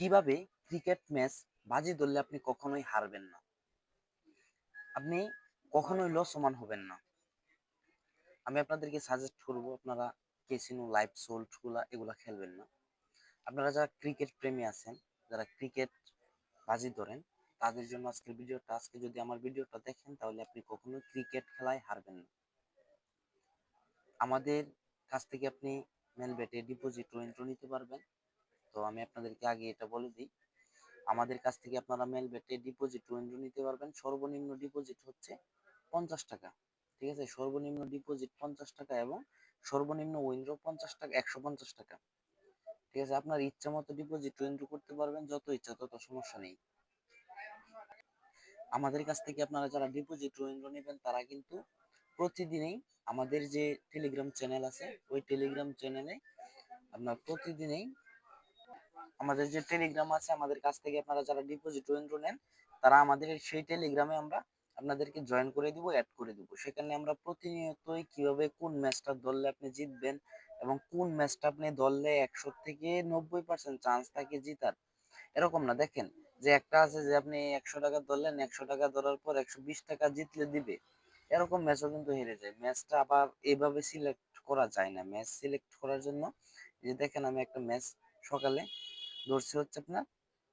কিভাবে cricket match বাজি ধরলে আপনি কখনোই হারবেন না, আপনি কখনোই লসমান হবেন না। আমি আপনাদেরকে সাজেস্ট করব আপনারা ক্যাসিনো লাইভ সোল্ট গুলা এগুলা খেলবেন না। আপনারা যারা ক্রিকেট প্রেমী আছেন, যারা ক্রিকেট বাজি ধরেন, তাদের জন্য আজকের ভিডিওটা। আজকে যদি আমার ভিডিওটা দেখেন তাহলে আপনি কখনোই ক্রিকেট খেলায় হারবেন না। আমাদের কাছ থেকে আপনি মেল বেটে ডিপোজিট ও এন্ট্রি নিতে পারবেন। তো আমি আপনাদেরকে আগে এটা বলে দিই, আমাদের কাছ থেকে আপনারা মেল বেটে ডিপোজিট উইথড্র নিতে পারবেন। সর্বনিম্ন ডিপোজিট হচ্ছে 50 টাকা। ঠিক আছে, সর্বনিম্ন ডিপোজিট 50 টাকা এবং সর্বনিম্ন উইথড্র 50 টাকা, 150 টাকা। ঠিক আছে, আপনার ইচ্ছা মতো ডিপোজিট উইথড্র করতে পারবেন, যত ইচ্ছা তত, সমস্যা নেই। আমাদের কাছ থেকে আপনারা যারা ডিপোজিট উইথড্র নেবেন তারা কিন্তু প্রতিদিনই আমাদের যে টেলিগ্রাম চ্যানেল আছে, ওই টেলিগ্রাম চ্যানেলে আপনার প্রতিদিনই আমাদের যে টেলিগ্রাম আছে, আমাদের কাছ থেকে আপনারা যারা ডিপোজিট উইথড্র নেন তারা আমাদের সেই টেলিগ্রামে আমরা আপনাদেরকে জয়েন করে দিব, অ্যাড করে দিব। সেখানে আমরা প্রতিনিয়তই কিভাবে কোন ম্যাচটা ধরলে আপনি জিতবেন এবং কোন ম্যাচটা আপনি ধরলে 100 থেকে 90% চান্স থাকে জিতার, এরকম না। দেখেন যে একটা আছে যে আপনি 100 টাকা ধরলেন, 100 টাকা ধরার পর 120 টাকা জিতলে দিবে, এরকম ম্যাচও কিন্তু হেরে যায়। ম্যাচটা আবার এভাবে সিলেক্ট করা যায় না। ম্যাচ সিলেক্ট করার জন্য যে দেখেন আমি একটা ম্যাচ সকালে ধরছি হচ্ছে আপনার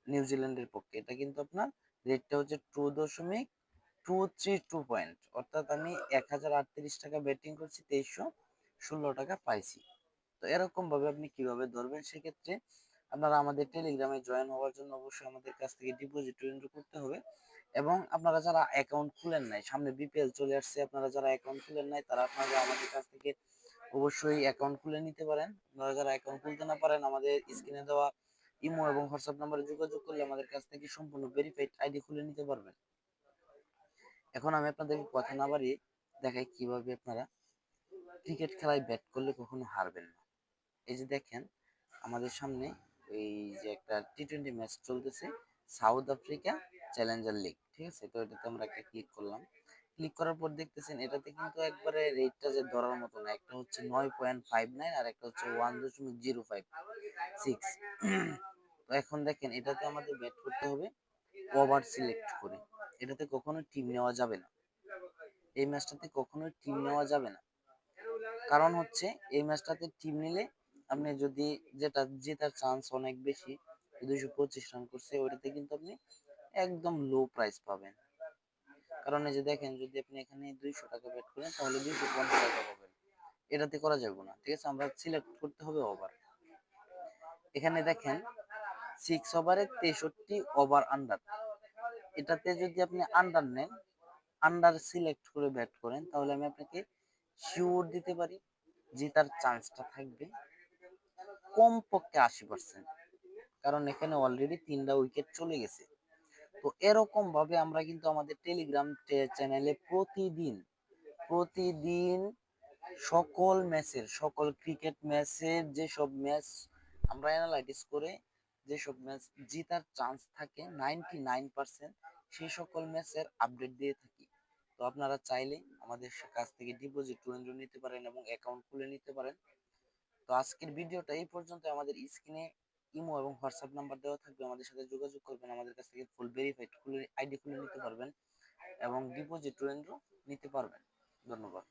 নিউজিল্যান্ডের পক্ষে, এটা কিন্তু আপনার রেটটা হচ্ছে 2.232 পয়েন্ট, অর্থাৎ আমি 1038 টাকা ব্যাটিং করছি, 2316 টাকা পাইছি। তো এরকম ভাবে আপনি কিভাবে ধরবেন, সেক্ষেত্রে আপনারা আমাদের টেলিগ্রামে জয়েন হওয়ার জন্য অবশ্যই আমাদের কাছ থেকে ডিপোজিট উইথড্র করতে হবে। এবং আপনারা যারা অ্যাকাউন্ট খুলেন নাই, সামনে বিপিএল চলে আসছে, আপনারা যারা অ্যাকাউন্ট খুলেন নাই তারা আপনারা আমাদের কাছ থেকে অবশ্যই অ্যাকাউন্ট খুলে নিতে পারেন। আপনারা যারা অ্যাকাউন্ট খুলতে না পারেন, আমাদের স্ক্রিনে দেওয়া ইমো এবং হোয়াটসঅ্যাপ নাম্বারে যোগাযোগ করলে আমাদের কাছ থেকে সম্পূর্ণ ভেরিফাইড আইডি খুলে নিতে পারবেন। এখন আমি আপনাদেরকে কথা না বাড়িয়ে দেখাই কিভাবে আপনারা ক্রিকেট খেলায় ব্যাট করলে কখনো হারবেন না। এই যে দেখেন আমাদের সামনে এই যে একটা টি-20 ম্যাচ চলতেছে, সাউথ আফ্রিকা চ্যালেঞ্জার লিগ। ঠিক আছে, তো এটাতে আমরা একটা ক্লিক করলাম। ক্লিক করার পর দেখতেছেন এটাতে কিন্তু একবারে রেটটা যে ধরার মতো না, একটা হচ্ছে 9.59 আর একটা হচ্ছে 1.056। তো এখন দেখেন এটাতে আমাদের ব্যাট করতে হবে ওভার সিলেক্ট করে। এটাতে কখনো টিম নেওয়া যাবে না, এই ম্যাচটাতে কখনো টিম নেওয়া যাবে না। কারণ হচ্ছে এই ম্যাচটাতে টিম নিলে আপনি যদি, যেটা জেতার চান্স অনেক বেশি, 225 রান করছে, ওইটাতে কিন্তু আপনি একদম লো প্রাইস পাবেন। কারণ এই যে দেখেন যদি আপনি এখানে 200 টাকা ব্যাট করেন তাহলে 250 টাকা পাবেন, এটাতে করা যাবে না। ঠিক আছে, আমরা সিলেক্ট করতে হবে ওভার। এখানে দেখেন 6 ওভারে 63 ওভার আন্ডার, এটাতে যদি আপনি আন্ডার নেন, আন্ডার সিলেক্ট করে ব্যাট করেন, তাহলে আমি আপনাকে শিওর দিতে পারি জেতার চান্সটা থাকবে কমপক্ষে 80%। কারণ এখানে অলরেডি 3টা উইকেট চলে গেছে। তো এরকম ভাবে আমরা কিন্তু আমাদের টেলিগ্রাম চ্যানেলে প্রতিদিন প্রতিদিন সকল ম্যাচের, সকল ক্রিকেট ম্যাচের যেসব ম্যাচ আমরা অ্যানালাইসিস করে যেসব ম্যাচ জেতার চান্স থাকে 99%, সেই সকল ম্যাচের আপডেট দিয়ে থাকি। তো আপনারা চাইলে আমাদের কাছ থেকে ডিপোজিট উইথড্র নিতে পারেন এবং অ্যাকাউন্ট খুলে নিতে পারেন। তো আজকের ভিডিওটা এই পর্যন্ত। আমাদের স্ক্রিনে ইমো এবং হোয়াটসঅ্যাপ নাম্বার দেওয়া থাকবে, আমাদের সাথে যোগাযোগ করবেন, আমাদের কাছ থেকে ফুল ভেরিফাইড খুলে আইডি খুলে নিতে পারবেন এবং ডিপোজিট উইথড্র নিতে পারবেন। ধন্যবাদ।